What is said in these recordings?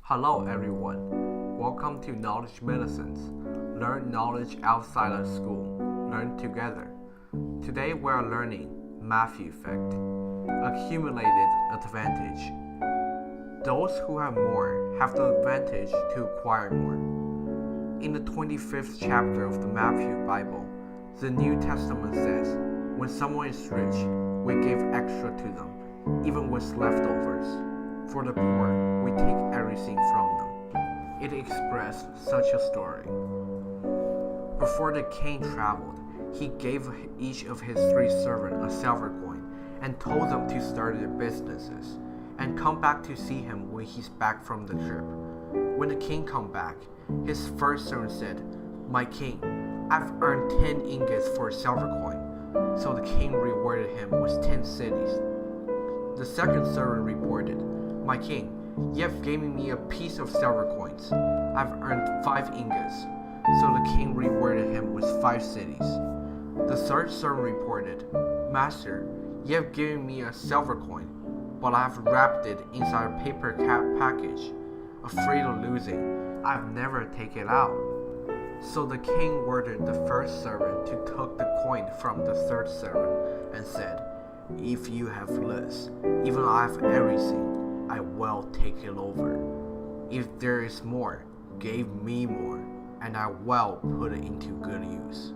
Hello everyone. Welcome to Knowledge Medicines. Learn knowledge outside of school. Learn together. Today we are learning Matthew effect. Accumulated advantage. Those who have more have the advantage to acquire more. In the 25th chapter of the Matthew Bible, the New Testament says, when someone is rich, we give extra to them, even with leftovers. For the poor, we take everything from them. It expressed such a story. Before the king traveled, he gave each of his 3 servants a silver coin and told them to start their businesses and come back to see him when he's back from the trip. When the king come back, his first servant said, "My king, I've earned 10 ingots for a silver coin." So the king rewarded him with 10 cities. The second servant reported, "My king, you have given me a piece of silver coins. I've earned 5 ingots." So the king rewarded him with 5 cities. The third servant reported, "Master, you have given me a silver coin, but I have wrapped it inside a paper package. Afraid of losing, I've never taken it out." So the king ordered the first servant to take the coin from the third servant and said, "If you have less, even I have everything, I will take it over. If there is more, give me more, and I will put it into good use."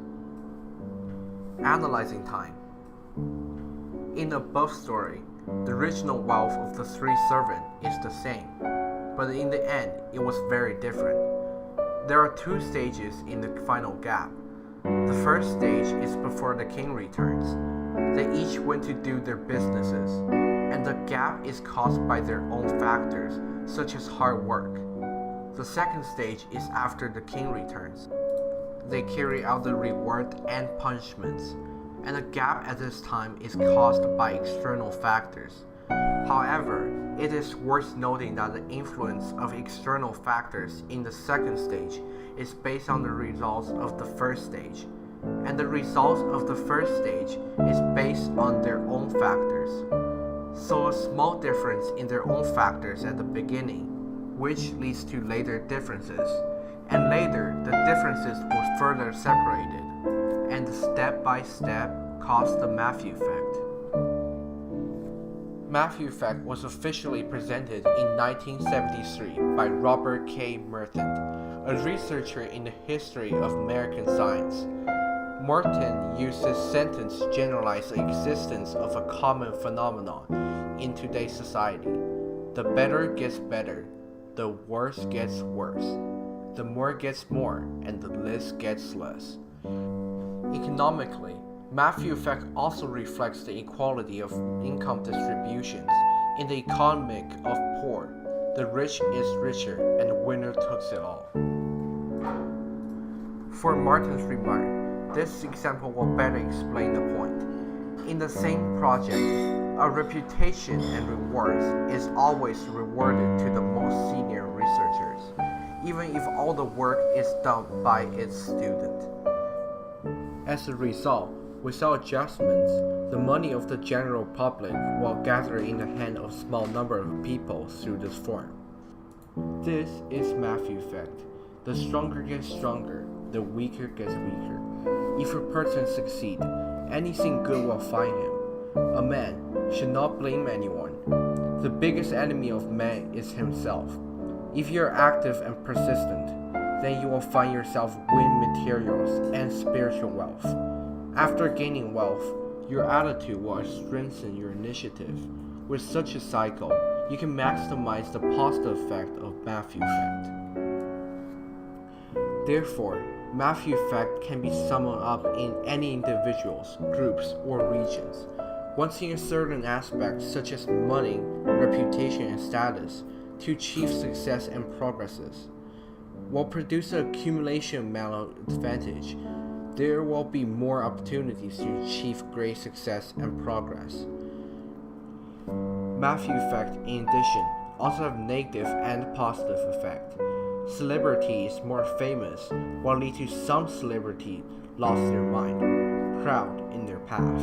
Analyzing time. In the above story, the original wealth of the 3 servants is the same, but in the end, it was very different. There are 2 stages in the final gap. The first stage is before the king returns. They each went to do their businesses, and the gap is caused by their own factors, such as hard work. The second stage is after the king returns. They carry out the reward and punishments, and the gap at this time is caused by external factors. However, it is worth noting that the influence of external factors in the second stage is based on the results of the first stage, and the results of the first stage is based on their own factors. So a small difference in their own factors at the beginning, which leads to later differences, and later the differences were further separated, and step by step caused the Matthew effect. Matthew effect was officially presented in 1973 by Robert K. Merton, a researcher in the history of American science. Merton used this sentence to generalize the existence of a common phenomenon in today's society. The better gets better, the worse gets worse, the more gets more, and the less gets less. Economically, Matthew effect also reflects the equality of income distributions. In the economic of poor, the rich is richer and the winner takes it all. For Martin's remark, this example will better explain the point. In the same project, a reputation and rewards is always rewarded to the most senior researchers, even if all the work is done by its student. As a result, without adjustments, the money of the general public will gather in the hand of a small number of people through this form. This is Matthew effect. The stronger gets stronger, the weaker gets weaker. If a person succeeds, anything good will find him. A man should not blame anyone. The biggest enemy of man is himself. If you are active and persistent, then you will find yourself winning materials and spiritual wealth. After gaining wealth, your attitude will strengthen your initiative. With such a cycle, you can maximize the positive effect of Matthew effect. Therefore, Matthew effect can be summed up in any individuals, groups, or regions. Once in a certain aspect such as money, reputation, and status, to achieve success and progresses, will produce an accumulation amount of advantage. There will be more opportunities to achieve great success and progress. Matthew effect, in addition, also have negative and positive effect. Celebrity is more famous will lead to some celebrity lost their mind, proud in their path.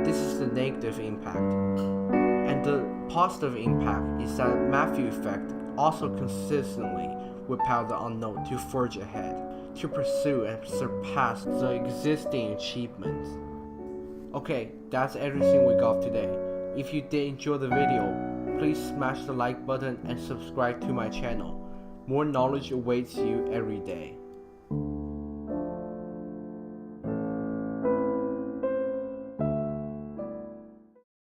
This is the negative impact. And the positive impact is that Matthew effect also consistently whip out the unknown to forge ahead, to pursue and surpass the existing achievements. Okay, that's everything we got today. If you did enjoy the video, please smash the like button and subscribe to my channel. More knowledge awaits you every day.